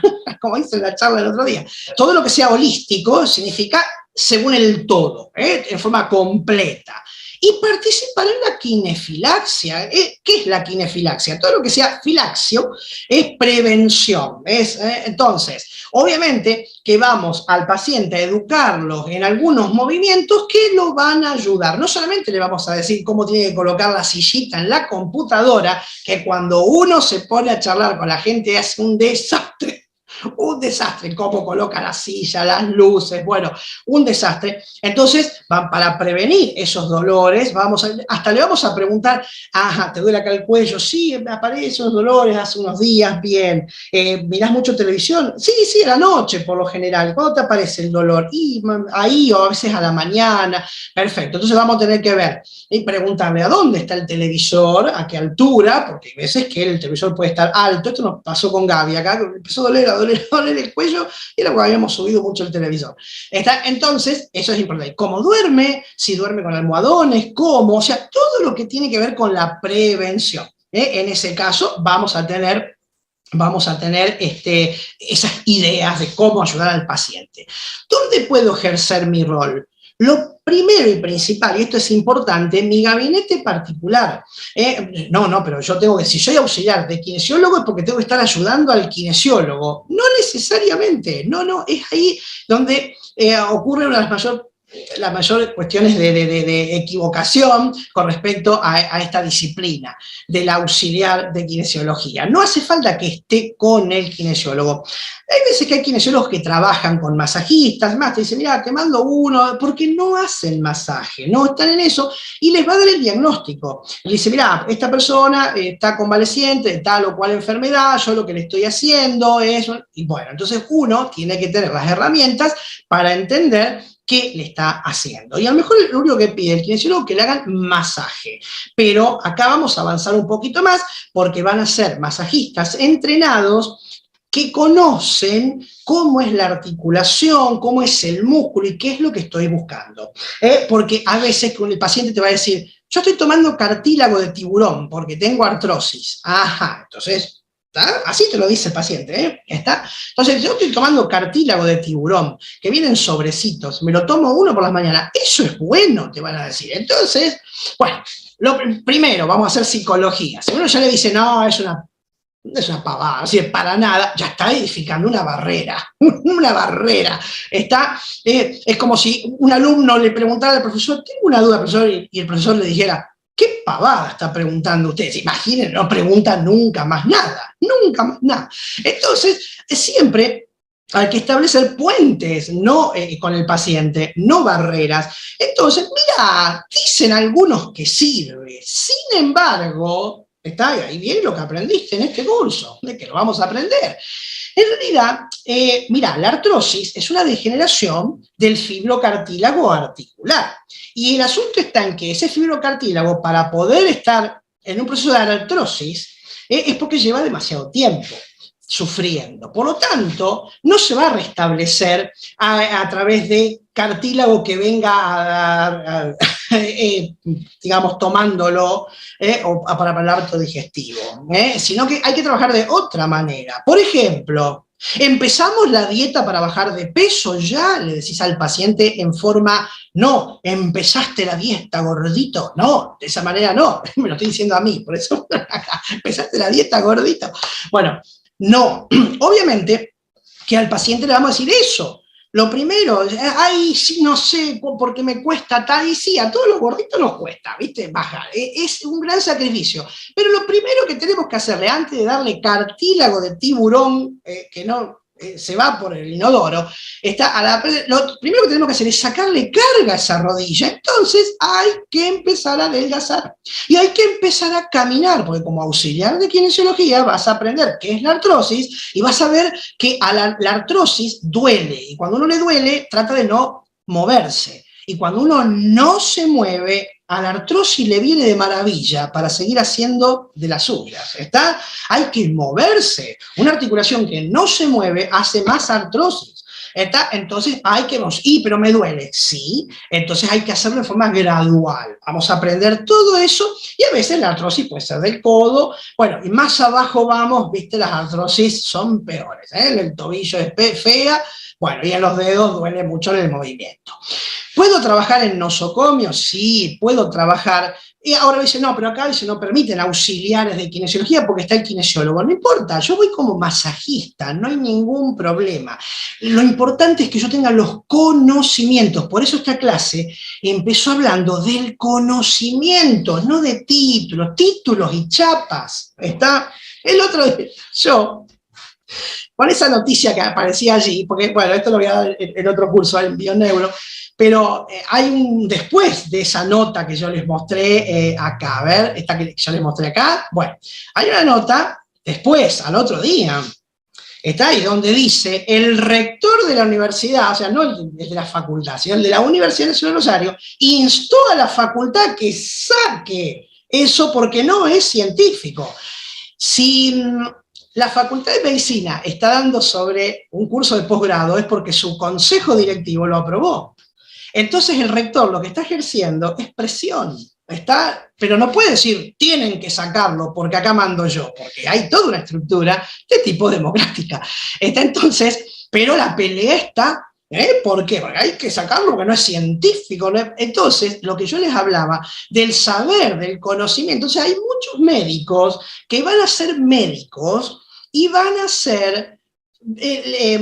como dice en la charla del otro día. Todo lo que sea holístico significa según el todo, en forma completa. Y participar en la kinefilaxia. ¿Qué es la kinefilaxia? Todo lo que sea filaxio es prevención. Entonces, obviamente que vamos al paciente a educarlo en algunos movimientos que lo van a ayudar. No solamente le vamos a decir cómo tiene que colocar la sillita en la computadora, que cuando uno se pone a charlar con la gente es un desastre. Un desastre, cómo coloca la silla, las luces, bueno, un desastre. Entonces, para prevenir esos dolores, hasta le vamos a preguntar, ¿te duele acá el cuello? Sí, me aparecen los dolores hace unos días, bien. ¿Mirás mucho televisión? Sí, a la noche por lo general. ¿Cuándo te aparece el dolor? Y ahí o a veces a la mañana. Perfecto, entonces vamos a tener que ver y preguntarle a dónde está el televisor, a qué altura, porque hay veces que el televisor puede estar alto. Esto nos pasó con Gaby acá, que empezó a doler el cuello, y era porque habíamos subido mucho el televisor. Entonces, eso es importante. ¿Cómo duerme? Si duerme con almohadones, ¿cómo? O sea, todo lo que tiene que ver con la prevención. En ese caso, vamos a tener esas ideas de cómo ayudar al paciente. ¿Dónde puedo ejercer mi rol? Lo primero y principal, y esto es importante, mi gabinete particular, pero yo tengo que, si soy auxiliar de kinesiólogo es porque tengo que estar ayudando al kinesiólogo. No necesariamente, no, es ahí donde ocurre una de las mayores cuestiones de equivocación con respecto a esta disciplina del auxiliar de kinesiología. No hace falta que esté con el kinesiólogo. Hay veces que hay kinesiólogos que trabajan con masajistas, más te dicen, mira, te mando uno, porque no hacen masaje, no están en eso, y les va a dar el diagnóstico. Le dice, mira, esta persona está convaleciente de tal o cual enfermedad, yo lo que le estoy haciendo es, y bueno, entonces uno tiene que tener las herramientas para entender qué le está haciendo. Y a lo mejor lo único que pide el kinesiólogo es que le hagan masaje. Pero acá vamos a avanzar un poquito más porque van a ser masajistas entrenados que conocen cómo es la articulación, cómo es el músculo y qué es lo que estoy buscando. Porque a veces el paciente te va a decir, yo estoy tomando cartílago de tiburón porque tengo artrosis. Ajá, entonces... ¿está? Así te lo dice el paciente, ¿está? Entonces, yo estoy tomando cartílago de tiburón, que vienen sobrecitos, me lo tomo uno por las mañanas, eso es bueno, te van a decir. Entonces, bueno, primero vamos a hacer psicología. Si uno ya le dice, no, es una pavada, no sirve para nada, ya está edificando una barrera, una barrera. Es como si un alumno le preguntara al profesor, tengo una duda, profesor, y el profesor le dijera, ¿qué pavada está preguntando ustedes? Imaginen, no preguntan nunca más nada, nunca más nada. Entonces, siempre hay que establecer puentes, no con el paciente, no barreras. Entonces, mira, dicen algunos que sirve. Sin embargo, está ahí viene lo que aprendiste en este curso, de que lo vamos a aprender. En realidad, mira, la artrosis es una degeneración del fibrocartílago articular. Y el asunto está en que ese fibrocartílago, para poder estar en un proceso de artrosis, es porque lleva demasiado tiempo sufriendo. Por lo tanto, no se va a restablecer a través de cartílago que venga, digamos, tomándolo o para el acto digestivo, sino que hay que trabajar de otra manera. Por ejemplo, empezamos la dieta para bajar de peso, ya le decís al paciente en forma, no, empezaste la dieta gordito, no, de esa manera no, me lo estoy diciendo a mí, por eso empezaste la dieta gordito. Bueno, no, obviamente que al paciente le vamos a decir eso. Lo primero, ay, sí, no sé, porque me cuesta tal, y sí, a todos los gorditos nos cuesta, ¿viste? Bajar, es un gran sacrificio. Pero lo primero que tenemos que hacerle, antes de darle cartílago de tiburón, que no se va por el inodoro, lo primero que tenemos que hacer es sacarle carga a esa rodilla. Entonces hay que empezar a adelgazar. Y hay que empezar a caminar, porque como auxiliar de kinesiología vas a aprender qué es la artrosis y vas a ver que a la artrosis duele. Y cuando uno le duele, trata de no moverse. Y cuando uno no se mueve, a la artrosis le viene de maravilla para seguir haciendo de las suyas. ¿Está? Hay que moverse. Una articulación que no se mueve hace más artrosis. ¿Está? Entonces hay que, pero me duele. Sí, entonces hay que hacerlo de forma gradual. Vamos a aprender todo eso y a veces la artrosis puede ser del codo. Bueno, y más abajo vamos, viste, las artrosis son peores. En el tobillo es fea, bueno, y en los dedos duele mucho en el movimiento. ¿Puedo trabajar en nosocomio? Sí, puedo trabajar. Y ahora dice, no, pero acá dice, no permiten auxiliares de kinesiología porque está el kinesiólogo. No importa, yo voy como masajista, no hay ningún problema. Lo importante es que yo tenga los conocimientos. Por eso esta clase empezó hablando del conocimiento, no de títulos y chapas. ¿Está? El otro día, yo, con esa noticia que aparecía allí, porque, bueno, esto lo voy a dar en otro curso, en Bioneuro, pero hay después de esa nota que yo les mostré acá, a ver, esta que yo les mostré acá, bueno, hay una nota después, al otro día, está ahí donde dice, el rector de la universidad, o sea, no el de la facultad, sino el de la Universidad Nacional de Rosario, instó a la facultad que saque eso porque no es científico. Si la Facultad de Medicina está dando sobre un curso de posgrado es porque su consejo directivo lo aprobó. Entonces el rector lo que está ejerciendo es presión, pero no puede decir, tienen que sacarlo porque acá mando yo, porque hay toda una estructura de tipo democrática. Entonces, pero la pelea está ¿Por qué? Porque hay que sacarlo porque no es científico. Entonces, lo que yo les hablaba del saber, del conocimiento, o sea, hay muchos médicos que van a ser médicos y van a ser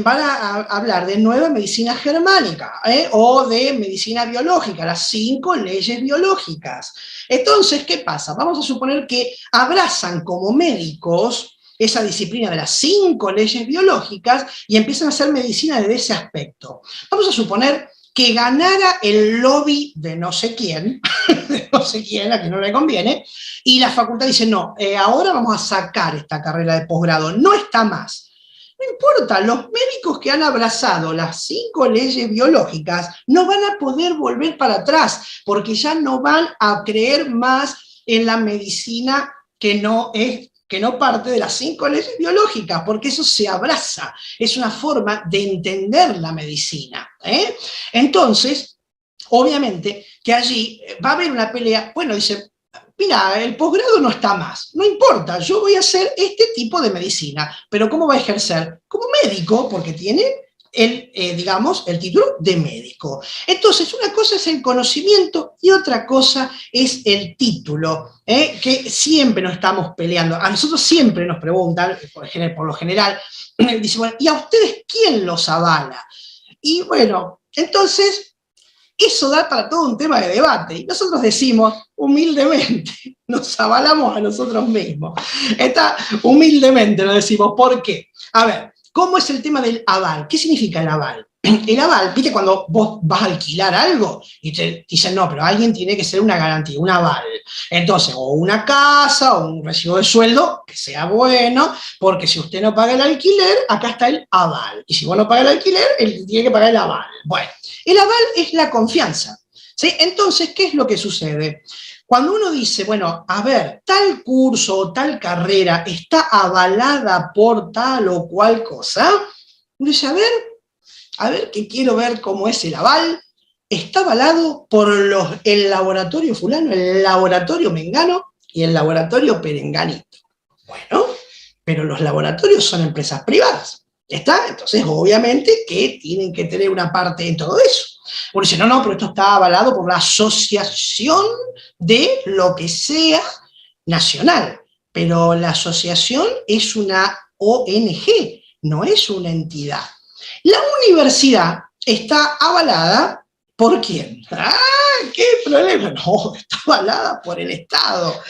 van a hablar de nueva medicina germánica o de medicina biológica, las 5 leyes biológicas. Entonces, ¿qué pasa? Vamos a suponer que abrazan como médicos esa disciplina de las 5 leyes biológicas y empiezan a hacer medicina desde ese aspecto. Vamos a suponer que ganara el lobby de no sé quién, de no sé quién, a quien no le conviene, y la facultad dice, no, ahora vamos a sacar esta carrera de posgrado, no está más. No importa, los médicos que han abrazado las 5 leyes biológicas no van a poder volver para atrás, porque ya no van a creer más en la medicina que no parte de las 5 leyes biológicas, porque eso se abraza, es una forma de entender la medicina. Entonces, obviamente que allí va a haber una pelea, bueno, dice, mira, el posgrado no está más, no importa, yo voy a hacer este tipo de medicina, pero ¿cómo va a ejercer? Como médico, porque tiene digamos, el título de médico. Entonces, una cosa es el conocimiento y otra cosa es el título, que siempre nos estamos peleando. A nosotros siempre nos preguntan, por lo general, dicen, bueno, ¿y a ustedes quién los avala? Y bueno, entonces, eso da para todo un tema de debate. Y nosotros decimos, humildemente, nos avalamos a nosotros mismos. Humildemente lo decimos. ¿Por qué? A ver, ¿cómo es el tema del aval? ¿Qué significa el aval? El aval, ¿viste cuando vos vas a alquilar algo y te dicen, no, pero alguien tiene que ser una garantía, un aval? Entonces, o una casa o un recibo de sueldo que sea bueno, porque si usted no paga el alquiler, acá está el aval. Y si vos no pagas el alquiler, él tiene que pagar el aval. Bueno, el aval es la confianza, ¿sí? Entonces, ¿qué es lo que sucede? Cuando uno dice, bueno, a ver, tal curso o tal carrera está avalada por tal o cual cosa, uno dice, a ver, que quiero ver cómo es el aval, está avalado por el laboratorio fulano, el laboratorio mengano y el laboratorio perenganito. Bueno, pero los laboratorios son empresas privadas, ¿está? Entonces, obviamente que tienen que tener una parte en todo eso. Uno dice, no, pero esto está avalado por la asociación de lo que sea nacional, pero la asociación es una ONG, no es una entidad. La universidad está avalada ¿por quién? ¡Ah, qué problema! No, está avalada por el Estado.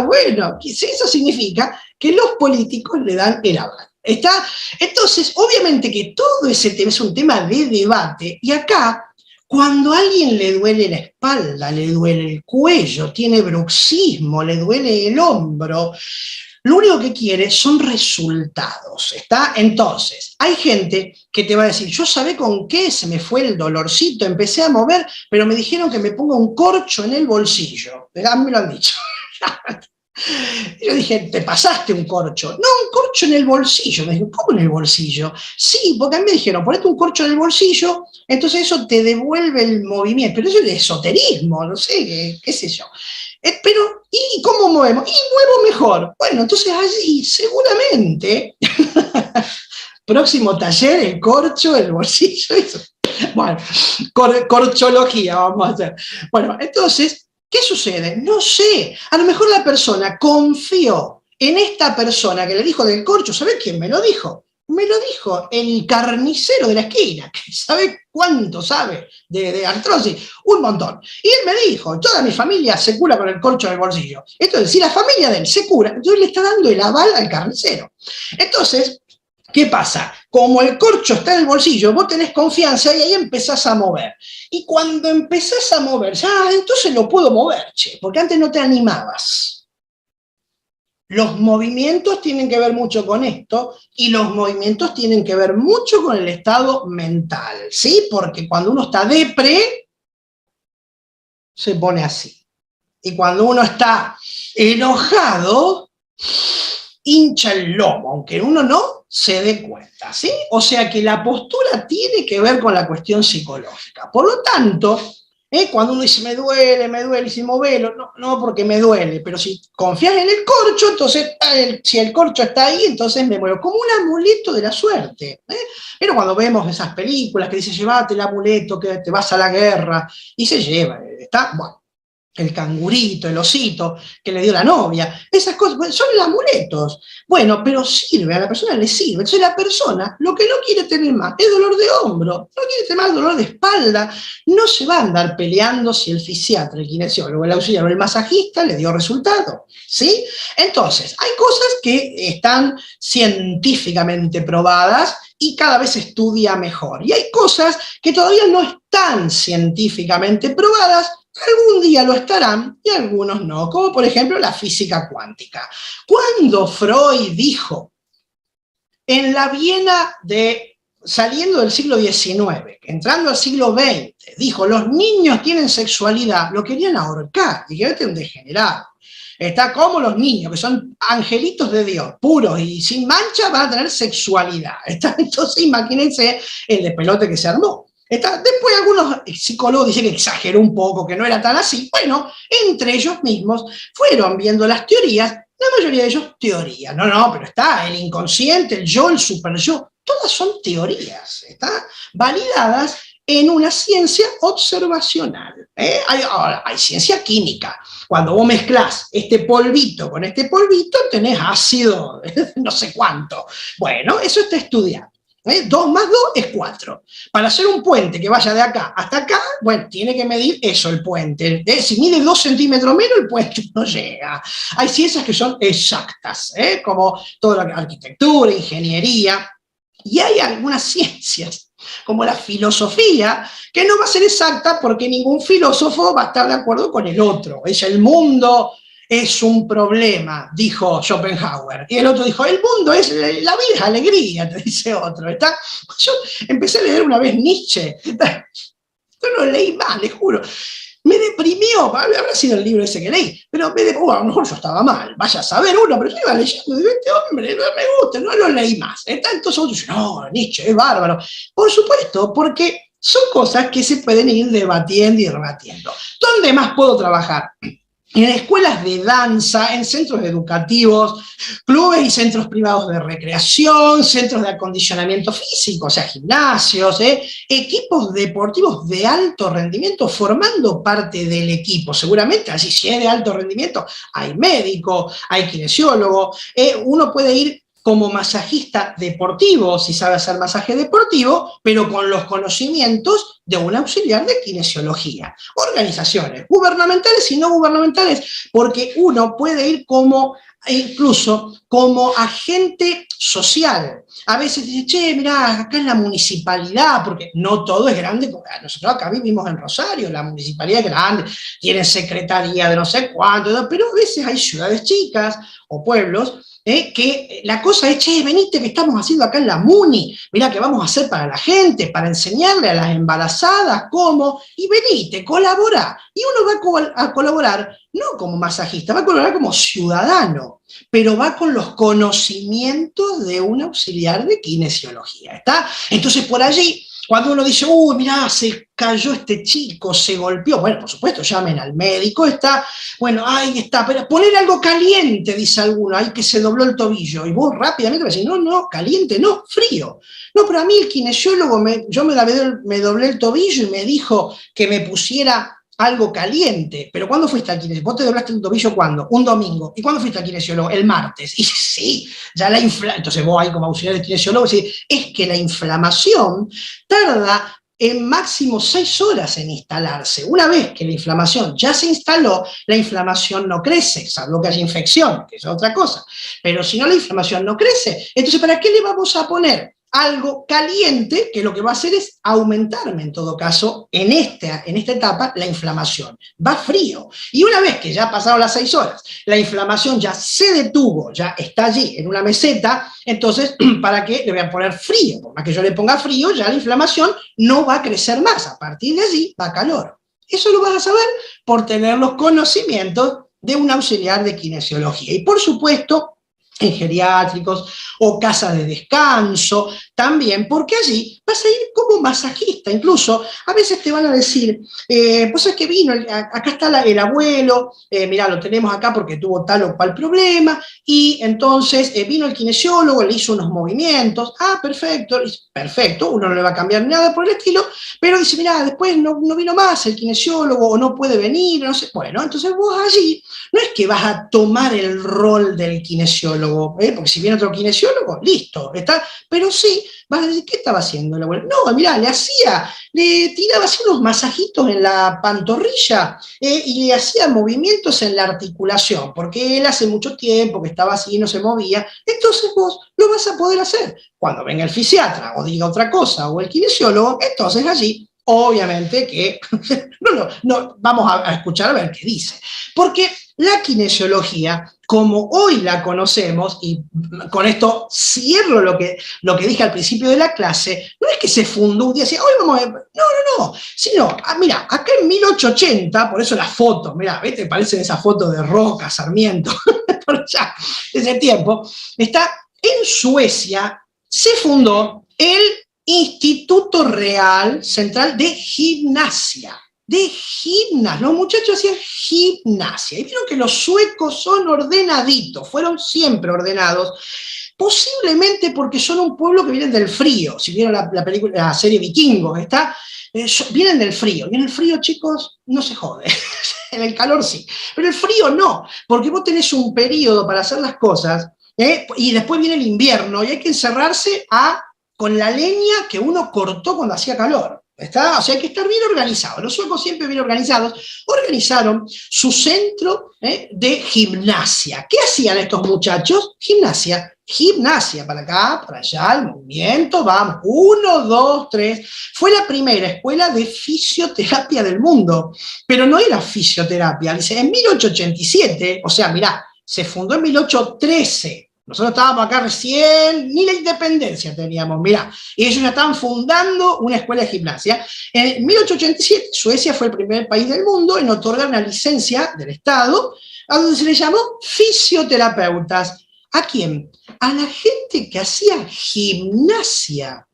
Bueno, eso significa que los políticos le dan el aval. Entonces, obviamente que todo ese tema es un tema de debate, y acá, cuando a alguien le duele la espalda, le duele el cuello, tiene bruxismo, le duele el hombro, lo único que quiere son resultados, ¿está? Entonces, hay gente que te va a decir, yo sabé con qué se me fue el dolorcito, empecé a mover, pero me dijeron que me ponga un corcho en el bolsillo. A mí me lo han dicho. Yo dije, ¿te pasaste un corcho? No, un corcho en el bolsillo. Me dijo, ¿cómo en el bolsillo? Sí, porque a mí me dijeron, ponete un corcho en el bolsillo, entonces eso te devuelve el movimiento. Pero eso es de esoterismo, no sé, qué sé yo. Pero, ¿y cómo movemos? Y muevo mejor. Bueno, entonces allí seguramente, próximo taller, el corcho, el bolsillo, eso. Bueno, corchología vamos a hacer. Bueno, entonces, ¿qué sucede? No sé, a lo mejor la persona confió en esta persona que le dijo del corcho. ¿Sabe quién me lo dijo? Me lo dijo el carnicero de la esquina, que sabe cuánto sabe de artrosis, un montón. Y él me dijo, toda mi familia se cura con el corcho en el bolsillo. Entonces, si la familia de él se cura, entonces le está dando el aval al carnicero. Entonces, ¿qué pasa? Como el corcho está en el bolsillo, vos tenés confianza y ahí empezás a mover. Y cuando empezás a mover, entonces lo puedo mover, che, porque antes no te animabas. Los movimientos tienen que ver mucho con esto, y los movimientos tienen que ver mucho con el estado mental, ¿sí? Porque cuando uno está depre, se pone así. Y cuando uno está enojado, hincha el lomo, aunque uno no se dé cuenta, ¿sí? O sea que la postura tiene que ver con la cuestión psicológica. Por lo tanto, Cuando uno dice me duele, y si movelo, no, no porque me duele, pero si confías en el corcho, entonces, si el corcho está ahí, entonces me muevo, como un amuleto de la suerte. Pero cuando vemos esas películas que dice, llévate el amuleto, que te vas a la guerra, y se lleva, está, bueno, el cangurito, el osito que le dio la novia, esas cosas son amuletos. Bueno, pero sirve, a la persona le sirve. Entonces la persona lo que no quiere tener más es dolor de hombro, no quiere tener más dolor de espalda, no se va a andar peleando si el fisiatra, el kinesiólogo, el auxiliar o el masajista le dio resultado, ¿sí? Entonces, hay cosas que están científicamente probadas y cada vez se estudia mejor. Y hay cosas que todavía no están científicamente probadas, algún día lo estarán y algunos no, como por ejemplo la física cuántica. Cuando Freud dijo, en la Viena saliendo del siglo XIX, entrando al siglo XX, dijo, los niños tienen sexualidad, lo querían ahorcar, y que este es un degenerado. Está como los niños, que son angelitos de Dios, puros y sin mancha, van a tener sexualidad. Entonces imagínense el despelote que se armó. Después algunos psicólogos dicen que exageró un poco, que no era tan así. Bueno, entre ellos mismos fueron viendo las teorías, la mayoría de ellos teorías. No, pero está el inconsciente, el yo, el super yo, todas son teorías, ¿está? Validadas en una ciencia observacional. Hay ciencia química. Cuando vos mezclás este polvito con este polvito, tenés ácido, no sé cuánto. Bueno, eso está estudiado. 2 más 2 es 4. Para hacer un puente que vaya de acá hasta acá, bueno, tiene que medir eso el puente. Si mide 2 centímetros menos, el puente no llega. Hay ciencias que son exactas, como toda la arquitectura, ingeniería, y hay algunas ciencias, como la filosofía, que no va a ser exacta porque ningún filósofo va a estar de acuerdo con el otro. El mundo es un problema, dijo Schopenhauer. Y el otro dijo, el mundo es, la vida es alegría, te dice otro. Yo empecé a leer una vez Nietzsche. Yo lo leí mal, les juro. Me deprimió, habrá sido el libro ese que leí, pero a lo mejor yo estaba mal, vaya a saber uno, pero yo iba leyendo, digo, este hombre no me gusta, no lo leí más. Entonces otros dicen, no, Nietzsche es bárbaro. Por supuesto, porque son cosas que se pueden ir debatiendo y rebatiendo. ¿Dónde más puedo trabajar? En escuelas de danza, en centros educativos, clubes y centros privados de recreación, centros de acondicionamiento físico, o sea, gimnasios, equipos deportivos de alto rendimiento formando parte del equipo. Seguramente, así si es de alto rendimiento, hay médico, hay kinesiólogo, uno puede ir como masajista deportivo, si sabe hacer masaje deportivo, pero con los conocimientos de un auxiliar de kinesiología. Organizaciones gubernamentales y no gubernamentales, porque uno puede ir incluso como agente social. A veces dice, che, mirá, acá en la municipalidad, porque no todo es grande, nosotros acá vivimos en Rosario, la municipalidad es grande, tiene secretaría de no sé cuánto, pero a veces hay ciudades chicas o pueblos que la cosa es, che, venite que estamos haciendo acá en la Muni, mirá que vamos a hacer para la gente, para enseñarle a las embarazadas cómo, y venite, colabora. Y uno va a colaborar no como masajista, va a colaborar como ciudadano, pero va con los conocimientos de un auxiliar de kinesiología, ¿está? Entonces por allí, cuando uno dice, uy, mirá, se cayó este chico, se golpeó, bueno, por supuesto, llamen al médico, bueno, ahí está, pero poner algo caliente, dice alguno, ahí que se dobló el tobillo, y vos rápidamente me decís, no, caliente, no, frío. No, pero a mí el kinesiólogo, yo me doblé el tobillo y me dijo que me pusiera algo caliente, pero ¿cuándo fuiste al kinesiólogo? ¿Vos te doblaste el tobillo cuándo? Un domingo. ¿Y cuándo fuiste al kinesiólogo? El martes. Y sí, ya entonces vos ahí como auxiliar de kinesiólogo decís, es que la inflamación tarda en máximo 6 horas en instalarse. Una vez que la inflamación ya se instaló, la inflamación no crece, salvo que haya infección, que es otra cosa. Pero si no, la inflamación no crece. Entonces, ¿para qué le vamos a poner algo caliente, que lo que va a hacer es aumentarme, en todo caso, en esta etapa, la inflamación? Va frío. Y una vez que ya pasaron las 6 horas, la inflamación ya se detuvo, ya está allí, en una meseta, entonces, ¿para qué le voy a poner frío? Por más que yo le ponga frío, ya la inflamación no va a crecer más. A partir de allí, va a calor. Eso lo vas a saber por tener los conocimientos de un auxiliar de kinesiología. Y por supuesto, en geriátricos o casas de descanso, también, porque allí vas a ir como masajista. Incluso a veces te van a decir, pues es que vino, acá está el abuelo, mirá, lo tenemos acá porque tuvo tal o cual problema, y entonces vino el kinesiólogo, le hizo unos movimientos, perfecto, perfecto, uno no le va a cambiar nada por el estilo, pero dice, mirá, después no vino más el kinesiólogo, o no puede venir, no sé, bueno, entonces vos allí no es que vas a tomar el rol del kinesiólogo, porque si viene otro kinesiólogo, listo, está, pero sí, vas a decir, ¿qué estaba haciendo el abuelo? No, mirá, le tiraba así unos masajitos en la pantorrilla y le hacía movimientos en la articulación, porque él hace mucho tiempo que estaba así y no se movía, entonces vos lo vas a poder hacer. Cuando venga el fisiatra o diga otra cosa, o el kinesiólogo, entonces allí obviamente que no, vamos a escuchar a ver qué dice. Porque la kinesiología, como hoy la conocemos, y con esto cierro lo que dije al principio de la clase, no es que se fundó un día así, hoy vamos a ver, no, sino, mira, acá en 1880, por eso las fotos, mira, ¿viste? Parecen esas fotos de Roca, Sarmiento, por allá, de ese tiempo, está en Suecia, se fundó el Instituto Real Central de Gimnasia. Los muchachos hacían gimnasia. Y vieron que los suecos son ordenaditos, fueron siempre ordenados, posiblemente porque son un pueblo que vienen del frío. Si vieron la serie Vikingos, vienen del frío. Y en el frío, chicos, no se jode. En el calor sí. Pero el frío no, porque vos tenés un periodo para hacer las cosas, y después viene el invierno y hay que encerrarse con la leña que uno cortó cuando hacía calor. ¿Está? O sea, hay que estar bien organizados. Los suecos siempre bien organizados. Organizaron su centro de gimnasia. ¿Qué hacían estos muchachos? Gimnasia, para acá, para allá, el movimiento, vamos, 1, 2, 3. Fue la primera escuela de fisioterapia del mundo, pero no era fisioterapia. Dice, en 1887, o sea, mirá, se fundó en 1813. Nosotros estábamos acá recién, ni la independencia teníamos, mirá. Y ellos ya estaban fundando una escuela de gimnasia. En 1887, Suecia fue el primer país del mundo en otorgar una licencia del Estado, a donde se le llamó fisioterapeutas. ¿A quién? A la gente que hacía gimnasia.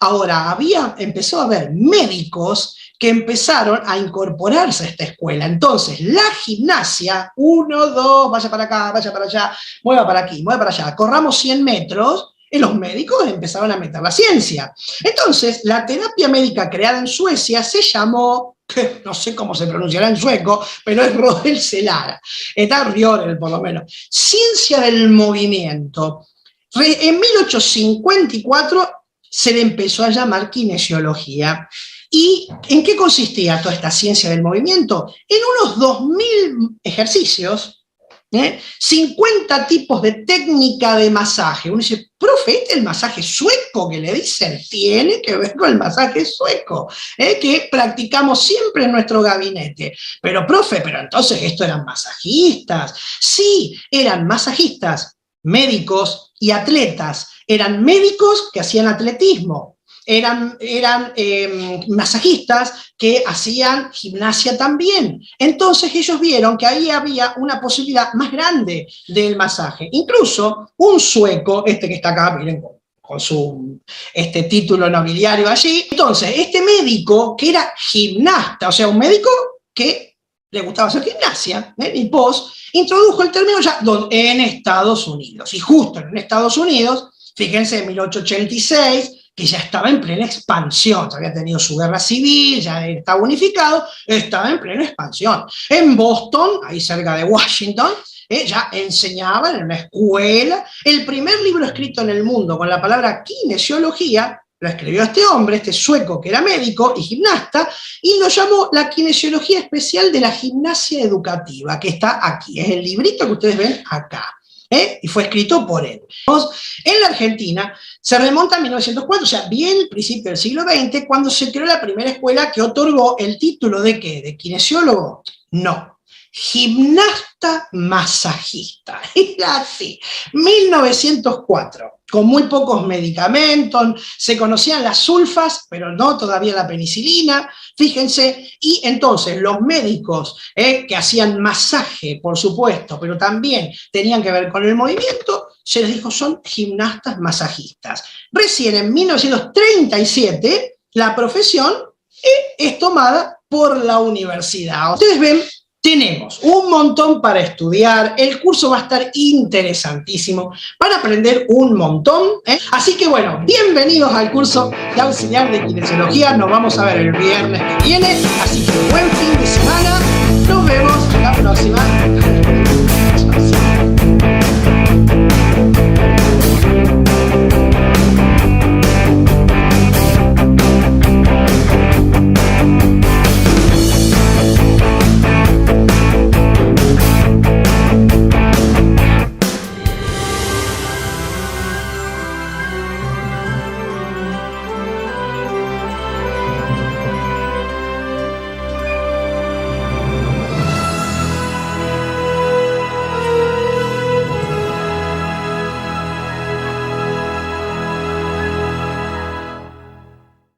Ahora, empezó a haber médicos que empezaron a incorporarse a esta escuela. Entonces, la gimnasia, 1, 2, vaya para acá, vaya para allá, mueva para aquí, mueva para allá, corramos 100 metros, y los médicos empezaron a meter la ciencia. Entonces, la terapia médica creada en Suecia se llamó, no sé cómo se pronunciará en sueco, pero es Röhelselära, está Ryorel por lo menos, ciencia del movimiento. En 1854 se le empezó a llamar kinesiología. ¿Y en qué consistía toda esta ciencia del movimiento? En unos 2000 ejercicios, 50 tipos de técnica de masaje. Uno dice, profe, ¿este es el masaje sueco que le dicen? Tiene que ver con el masaje sueco, que practicamos siempre en nuestro gabinete. Pero, profe, pero entonces ¿esto eran masajistas? Sí, eran masajistas, médicos y atletas. Eran médicos que hacían atletismo. Eran masajistas que hacían gimnasia también. Entonces ellos vieron que ahí había una posibilidad más grande del masaje. Incluso un sueco, que está acá, miren, con su título nobiliario allí. Entonces, este médico que era gimnasta, o sea, un médico que le gustaba hacer gimnasia, y introdujo el término ya en Estados Unidos. Y justo en Estados Unidos, fíjense, en 1886, que ya estaba en plena expansión, ya había tenido su guerra civil, ya estaba unificado, estaba en plena expansión. En Boston, ahí cerca de Washington, ya enseñaban en una escuela. El primer libro escrito en el mundo con la palabra kinesiología lo escribió este hombre, este sueco que era médico y gimnasta, y lo llamó La Kinesiología Especial de la Gimnasia Educativa, que está aquí, es el librito que ustedes ven acá. Y fue escrito por él. En la Argentina se remonta a 1904, o sea, bien el principio del siglo XX, cuando se creó la primera escuela que otorgó el título de ¿qué? ¿De kinesiólogo? No, gimnasta masajista. Era así, 1904. con muy pocos medicamentos, se conocían las sulfas, pero no todavía la penicilina, fíjense, y entonces los médicos que hacían masaje, por supuesto, pero también tenían que ver con el movimiento, se les dijo son gimnastas masajistas. Recién en 1937 la profesión es tomada por la universidad. Ustedes ven, tenemos un montón para estudiar, el curso va a estar interesantísimo, van a aprender un montón, Así que bueno, bienvenidos al curso de auxiliar de kinesiología, nos vamos a ver el viernes que viene, así que buen fin de semana, nos vemos la próxima.